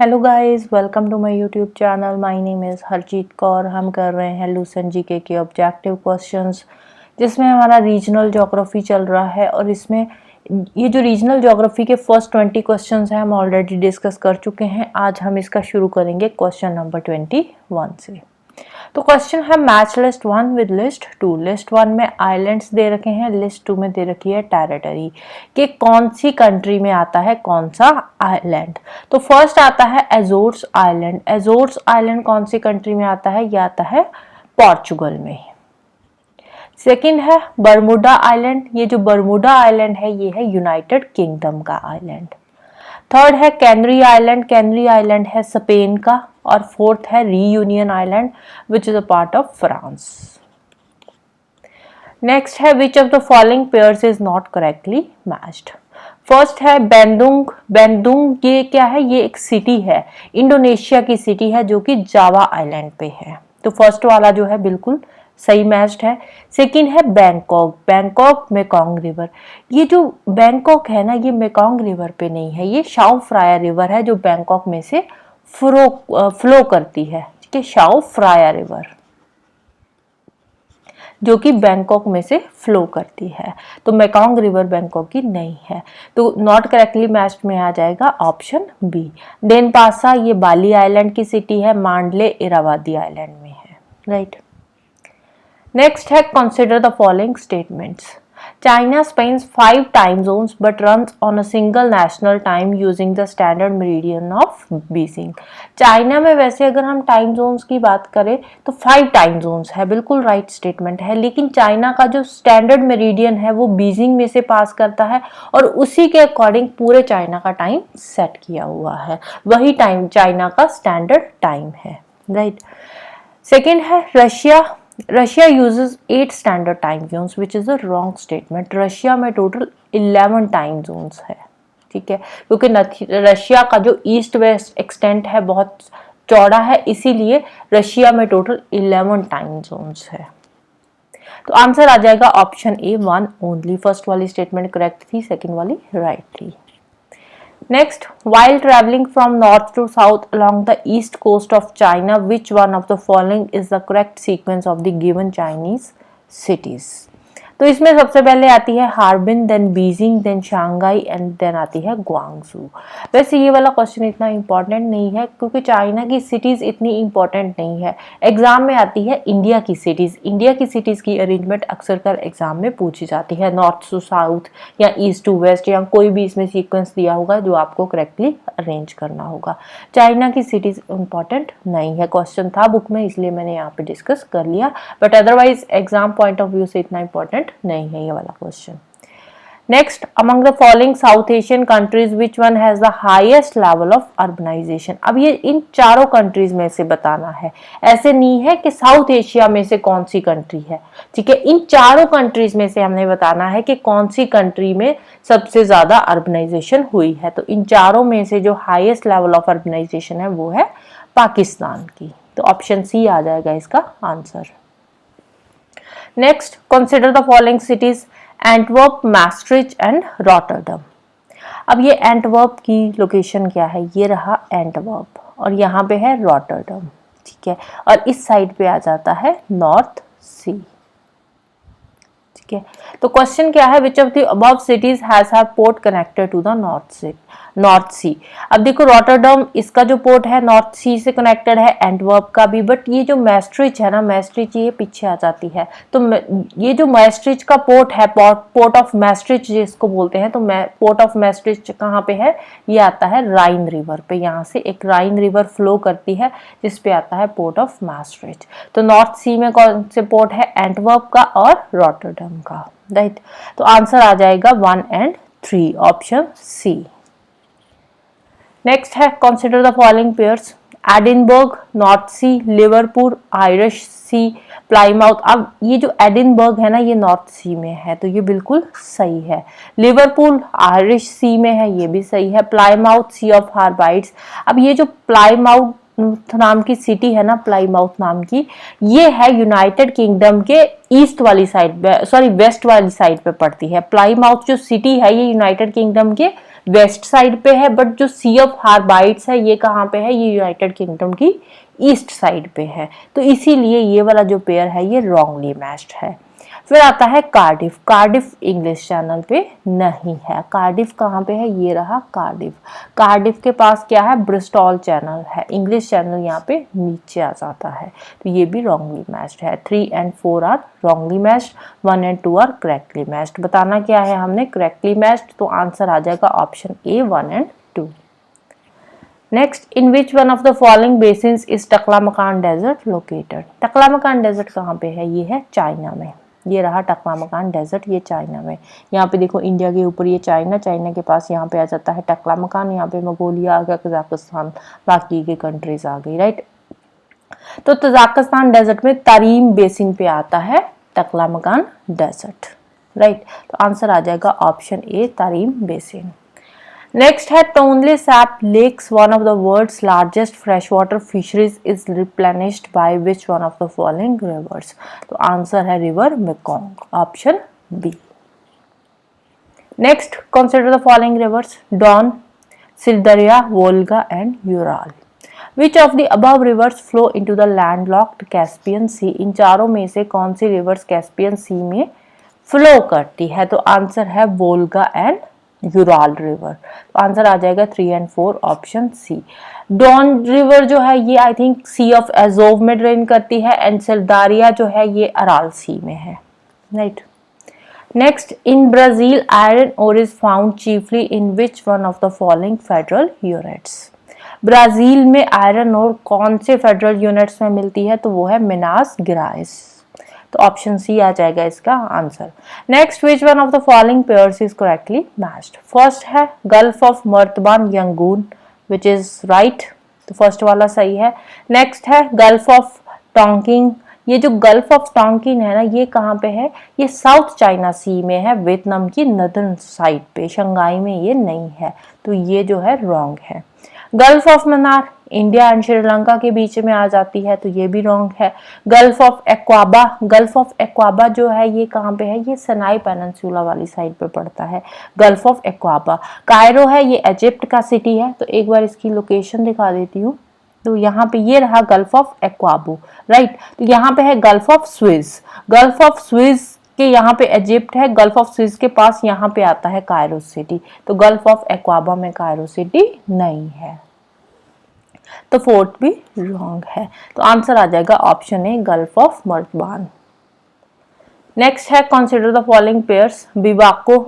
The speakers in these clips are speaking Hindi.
Hello guys, welcome to my YouTube channel. My name is Harjeet Kaur. हम कर रहे हैं लूसेंट जीके के ऑब्जेक्टिव क्वेश्चंस, जिसमें हमारा रीजनल ज्योग्राफी चल रहा है। और इसमें ये जो रीजनल ज्योग्राफी के फर्स्ट 20 क्वेश्चंस हैं हम ऑलरेडी डिस्कस कर चुके हैं। आज हम इसका शुरू करेंगे क्वेश्चन नंबर 21 से। तो क्वेश्चन है match list 1 with list 2। List 1 में आइलैंड्स दे रखे हैं, लिस्ट 2 में दे रखी है टेरिटरी कि कौन सी कंट्री में आता है कौन सा आइलैंड। तो फर्स्ट आता है एजोर्स आइलैंड। एजोर्स आइलैंड कौन सी कंट्री में आता है? ये आता है पोर्चुगल में। सेकंड है बरमुडा आइलैंड। ये जो बरमुडा आइलैंड है ये है यूनाइटेड किंगडम का आइलैंड। थर्ड है कैनरी आइलैंड। कैनरी आइलैंड है स्पेन का। और फोर्थ है Reunion island which is a part of France. Next है which of the following pairs is not correctly matched. First है बेंदुंग। बेंदुंग ये क्या है? ये एक सिटी है, इंडोनेशिया की सिटी है जो कि जावा आइलैंड पे है। तो फर्स्ट वाला जो है बिल्कुल सही मैच्ड है। सेकंड है बैंकॉक। Bangkok Mekong river. ये जो बैंकॉक है ना, ये मेकोंग रिवर पे नहीं है, ये शाओ फ्राया रिवर है जो बैंकॉक में से फ्लो करती है। ठीक है, शाओ फ्राया रिवर जो कि बैंकॉक में से फ्लो करती है। तो मेकोंग रिवर बैंकॉक की नहीं है, तो नॉट करेक्टली मैच्ड में आ जाएगा ऑप्शन बी। डेनपासा ये बाली आइलैंड की सिटी है, मांडले इरावादी आइलैंड में है। राइट। नेक्स्ट है consider the following statements. China spans 5 time zones but runs on a single national time using the standard meridian of Beijing। China में वैसे अगर हम टाइम जोन्स की बात करें तो 5 टाइम जोन्स है, बिल्कुल राइट स्टेटमेंट है। लेकिन चाइना का जो स्टैंडर्ड मेरिडियन है वो बीजिंग में से पास करता है और उसी के अकॉर्डिंग पूरे चाइना का टाइम सेट किया हुआ है। वही टाइम चाइना का स्टैंडर्ड टाइम है। राइट। सेकेंड है Russia. Russia uses 8 standard time zones which is a wrong statement. Russia में टोटल 11 टाइम जोन्स है। ठीक है, क्योंकि रशिया का जो ईस्ट वेस्ट एक्सटेंट है बहुत चौड़ा है, इसीलिए रशिया में टोटल 11 टाइम जोन्स है। तो आंसर आ जाएगा ऑप्शन ए 1 ओनली। फर्स्ट वाली स्टेटमेंट करेक्ट थी, सेकेंड वाली राइट थी। Next, while traveling from north to south along the east coast of China, which one of the following is the correct sequence of the given Chinese cities? तो इसमें सबसे पहले आती है Harbin, then Beijing, then Shanghai and then आती है ग्वांगजू। वैसे ये वाला क्वेश्चन इतना इंपॉर्टेंट नहीं है क्योंकि चाइना की सिटीज़ इतनी इंपॉर्टेंट नहीं है। एग्जाम में आती है इंडिया की सिटीज़। इंडिया की सिटीज़ की अरेंजमेंट अक्सर कर एग्जाम में पूछी जाती है, नॉर्थ टू साउथ या ईस्ट टू वेस्ट या कोई भी इसमें सीक्वेंस दिया होगा जो आपको करेक्टली अरेंज करना होगा। चाइना की सिटीज़ इंपॉर्टेंट नहीं है, क्वेश्चन था बुक में इसलिए मैंने यहाँ पे डिस्कस कर लिया, but otherwise exam point of view से इतना इंपॉर्टेंट नहीं है ये वाला question. Next, among the following South Asian countries which one has the highest level of urbanisation. अब ये इन चारों कंट्रीज में से बताना है, ऐसे नहीं है कि साउथ एशिया में से कौन सी कंट्री है। ठीक है, इन चारों कंट्रीज में से हमने बताना है कि कौन सी कंट्री में सबसे ज्यादा अर्बनाइजेशन हुई है। तो इन चारों में से जो हाईएस्ट लेवल ऑफ अर्बनाइजेशन है वो है पाकिस्तान की। तो ऑप्शन सी आ जाएगा इसका answer. Next, consider the following cities Antwerp, Maastricht and Rotterdam. अब ये एंटवर्प की लोकेशन क्या है? ये रहा एंटवर्प और यहाँ पे है रॉटरडम। ठीक है, और इस साइड पे आ जाता है नॉर्थ सी। ठीक है, तो क्वेश्चन क्या है? Which of the above cities has have port connected to the North Sea. अब देखो रॉटरडम इसका जो पोर्ट है नॉर्थ सी से कनेक्टेड है, एंटवर्प का भी, बट ये जो मैस्ट्रिच है ना, मैस्ट्रिच ये पीछे आ जाती है। तो ये जो मैस्ट्रिच का पोर्ट है, पोर्ट ऑफ मैस्ट्रिच जिसको बोलते हैं, तो पोर्ट ऑफ मैस्ट्रिच कहाँ पे है? ये आता है राइन रिवर पे। यहाँ से एक राइन रिवर फ्लो करती है जिसपे आता है पोर्ट ऑफ मैस्ट्रिच। तो नॉर्थ सी में कौन से पोर्ट है? एंटवर्प का और रॉटरडम का। राइट, तो आंसर आ जाएगा 1 एंड 3, ऑप्शन सी। नेक्स्ट है consider the following pairs. Edinburgh North Sea, Liverpool Irish Sea, Plymouth. अब ये जो एडिनबर्ग है ना ये नॉर्थ सी में है तो ये बिल्कुल सही है। लिवरपूल आयरिश सी में है, ये भी सही है। Plymouth sea of Hebrides. अब ये जो प्लाईमाउथ नाम की सिटी है ना, प्लाईमाउथ नाम की, ये है यूनाइटेड किंगडम के ईस्ट वाली साइड, सॉरी वेस्ट वाली साइड पे पड़ती है। प्लाईमाउथ जो सिटी है ये यूनाइटेड किंगडम के वेस्ट साइड पे है, बट जो सी ऑफ हार्बाइट्स है ये कहाँ पे है, ये यूनाइटेड किंगडम की ईस्ट साइड पे है, तो इसीलिए ये वाला जो पेयर है ये रॉन्गली मैच्ड है। फिर आता है कार्डिफ। कार्डिफ इंग्लिश चैनल पे नहीं है। कार्डिफ कहाँ पे है, ये रहा कार्डिफ। कार्डिफ के पास क्या है, ब्रिस्टॉल चैनल है, इंग्लिश चैनल यहाँ पे नीचे आ जाता है, तो ये भी रॉन्गली मैच्ड है। 3 and 4 are wrongly matched, 1 and 2 are correctly matched. बताना क्या है हमने, करेक्टली मैच्ड, तो आंसर आ जाएगा option A 1 and 2। Next, in which one of the following basins is Taklamakan desert located. Taklamakan desert कहाँ पे है, ये है चाइना में, ये रहा टकलामकान डेजर्ट, ये चाइना में। यहाँ पे देखो इंडिया के ऊपर ये चाइना, चाइना के पास यहाँ पे आ जाता है टकलामकान, यहाँ पे मंगोलिया आ गया, कजाकिस्तान, बाकी के कंट्रीज आ गई, राइट। तो तजाकिस्तान डेजर्ट में तारीम बेसिन पे आता है टकलामकान डेजर्ट, राइट। तो आंसर आ जाएगा option A Tarim basin. Next है Tonle Sap lakes, one of the world's largest fresh water fisheries is replenished by which one of the following rivers. तो आंसर है river Mekong, option B. Next, consider the following rivers, Don, Syr Darya, Volga and Ural. Which of the above rivers flow into the landlocked Caspian sea. इन चारों में से कौन सी रिवर्स कैस्पियन सी में फ्लो करती है, तो आंसर है वोल्गा एंड यूराल रिवर। तो आंसर आ जाएगा 3 and 4 option C. Don river जो है ये I think Sea of Azov में ड्रेन करती है, एंड सिरदारिया जो है ये अराल सी में है, right. Next, in Brazil iron ore is found chiefly in which one of the following federal units. Brazil में आयरन ओर कौन से फेडरल यूनिट्स में मिलती है, तो वो है मिनास गिराइस, तो ऑप्शन सी आ जाएगा इसका answer. Next, which one of the following pairs is correctly matched. First है Gulf of Martaban Yangon, which is right, तो फर्स्ट वाला सही है। नेक्स्ट है गल्फ ऑफ टोंकिंग। ये जो गल्फ ऑफ टोंकिन है ना, ये कहाँ पे है, ये साउथ चाइना सी में है, वियतनाम की नदर्न साइड पे, शंघाई में ये नहीं है, तो ये जो है रॉन्ग है। Gulf of Mannar India and Sri Lanka के बीच में आ जाती है, तो ये भी रॉन्ग है। गल्फ ऑफ एक्वाबा, गल्फ ऑफ एक्वाबा जो है ये कहाँ पे है, ये सनाई पेनिनसुला वाली साइड पे पड़ता है, गल्फ ऑफ एक्वाबा। कायरो है, ये इजिप्ट का सिटी है, तो एक बार इसकी लोकेशन दिखा देती हूँ। तो यहाँ पे ये रहा गल्फ ऑफ एक्वाबो, राइट। तो यहाँ पे है Gulf of Swiss, gulf of Swiss के यहाँ पे इजिप्ट है, गल्फ ऑफ स्विज के पास यहाँ पे आता है कायरो सिटी, तो गल्फ ऑफ एक्वाबा में कायरो सिटी नहीं है, तो फोर्थ भी रॉन्ग है। तो आंसर आ जाएगा option A Gulf of Martaban. Next है consider the following pairs. Biwako,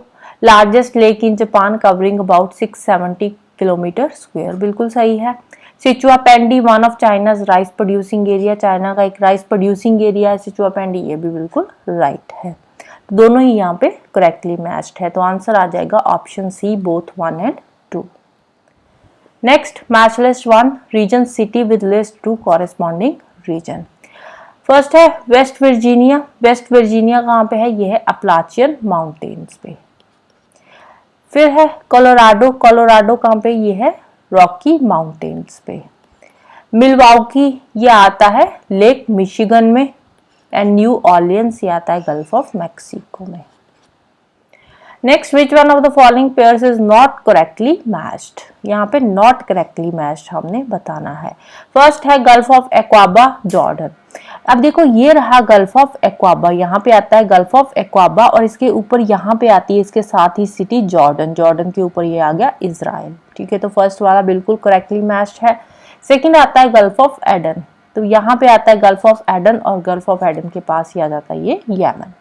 largest lake in Japan covering about 670 kilometre square, बिल्कुल सही है। Sichuan Pendi, one of China's rice producing area, China का एक राइस प्रोड्यूसिंग एरिया है सिचुआपेंडी, ये भी बिल्कुल राइट है। तो दोनों ही यहाँ पे करेक्टली मैच्ड है, तो आंसर आ जाएगा option C both 1 and 2। Next, match list 1 region city with list 2 corresponding region. First है वेस्ट वर्जीनिया। वेस्ट वर्जीनिया कहाँ पे है, ये है अपलाचियन माउंटेन्स पे। फिर है कोलोराडो, कोलोराडो कहाँ पे, ये है रॉकी माउंटेन्स पे। मिलवाउकी, ये आता है लेक मिशिगन में, एंड न्यू ऑर्लियंस ये आता है गल्फ ऑफ मैक्सिको में। Next, which one of the following pairs is not correctly matched. यहाँ पे नॉट करेक्टली मैच्ड हमने बताना है। फर्स्ट है गल्फ ऑफ एक्वाबा जॉर्डन। अब देखो ये रहा गल्फ ऑफ एक्वाबा, यहाँ पे आता है गल्फ ऑफ एक्वाबा, और इसके ऊपर यहाँ पे आती है इसके साथ ही सिटी जॉर्डन, जॉर्डन के ऊपर ये आ गया इजराइल, ठीक है। तो फर्स्ट वाला बिल्कुल करेक्टली मैच्ड है। सेकेंड आता है गल्फ ऑफ एडन, तो यहाँ पे आता है गल्फ ऑफ एडन, और गल्फ ऑफ एडन के पास ही आ जाता है ये Yemen.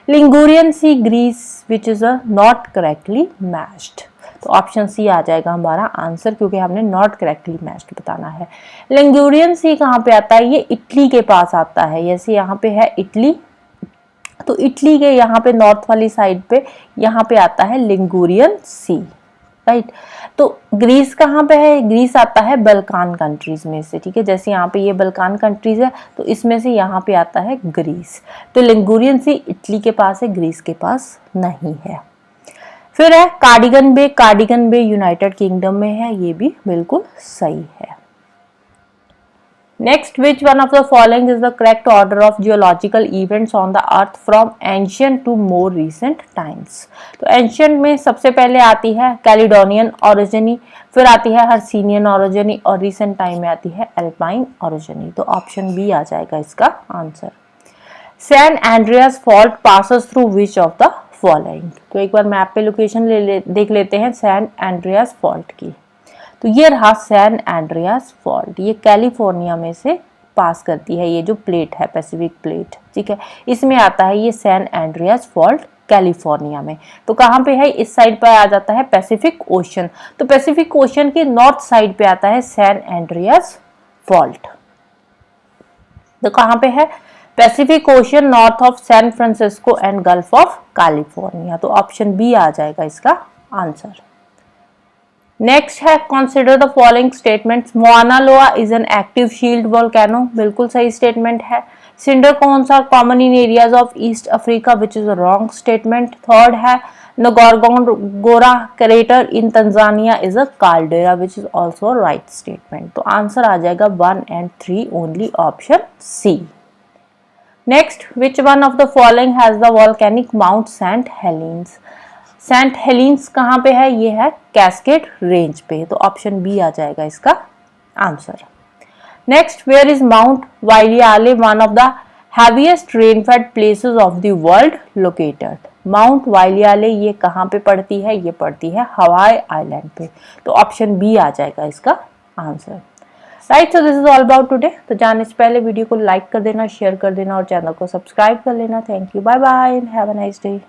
Ligurian sea Greece, which is a not correctly matched, तो ऑप्शन सी आ जाएगा हमारा आंसर, क्योंकि हमने नॉट करेक्टली मैच्ड बताना है। लिंगुरियन सी कहाँ पे आता है, ये इटली के पास आता है, जैसे यहाँ पे है इटली, तो इटली के यहाँ पे नॉर्थ वाली साइड पे यहाँ पे आता है लिंगुरियन सी, राइट। तो ग्रीस कहाँ पे है, ग्रीस आता है बल्कान कंट्रीज में से, ठीक है। जैसे यहाँ पे ये बल्कान कंट्रीज है, तो इसमें से यहाँ पे आता है ग्रीस, तो लिंगुरियन सी इटली के पास है, ग्रीस के पास नहीं है। फिर है कार्डिगन बे, कार्डिगन बे यूनाइटेड किंगडम में है, ये भी बिल्कुल सही है। Next, which one of the following is the correct order of geological events on the earth from ancient to more recent times? तो ancient में सबसे पहले आती है कैलिडोनियन ओरिजिनी, फिर आती है हर्सिनियन ओरिजिनी और recent टाइम में आती है एल्पाइन ओरिजिनी। तो ऑप्शन बी आ जाएगा इसका answer. San Andreas fault passes through which of the following? तो एक बार मैप पे लोकेशन देख लेते हैं सैन एंड्रियास फॉल्ट की। तो ये रहा सैन एंड्रियास फॉल्ट, ये कैलिफोर्निया में से पास करती है, ये जो प्लेट है पैसिफिक प्लेट, ठीक है, इसमें आता है ये सैन एंड्रियास फॉल्ट कैलिफोर्निया में। तो कहाँ पे है? इस साइड पे आ जाता है पैसिफिक ओशन, तो पैसिफिक ओशन के नॉर्थ साइड पे आता है सैन एंड्रियास फॉल्ट। तो कहाँ पे है? Pacific ocean north of San Francisco and Gulf of California. तो ऑप्शन बी आ जाएगा इसका आंसर। नेक्स्ट है consider the following statements. Mauna Loa is an active shield volcano, बिल्कुल सही स्टेटमेंट है। Cinder cones are common in areas of East Africa, which is a wrong statement. Third है Ngorongoro crater in Tanzania is a caldera, which is also right statement. तो आंसर आ जाएगा 1 and 3 only, option C. Next, which one of the following has the volcanic Mount Saint Helens? Saint Helens कहाँ पे है? ये है कैस्केड रेंज पे, तो ऑप्शन बी आ जाएगा इसका answer. Next, where is Mount Waialeale one of the heaviest rainfed places of the world located? Mount Waialeale ये कहाँ पे पड़ती है? ये पड़ती है हवाई आइलैंड पे, तो ऑप्शन बी आ जाएगा इसका answer. Right, so this is all about today. तो जाने से पहले वीडियो को लाइक कर देना, शेयर कर देना और चैनल को सब्सक्राइब कर लेना। Thank you, bye bye, have a nice day.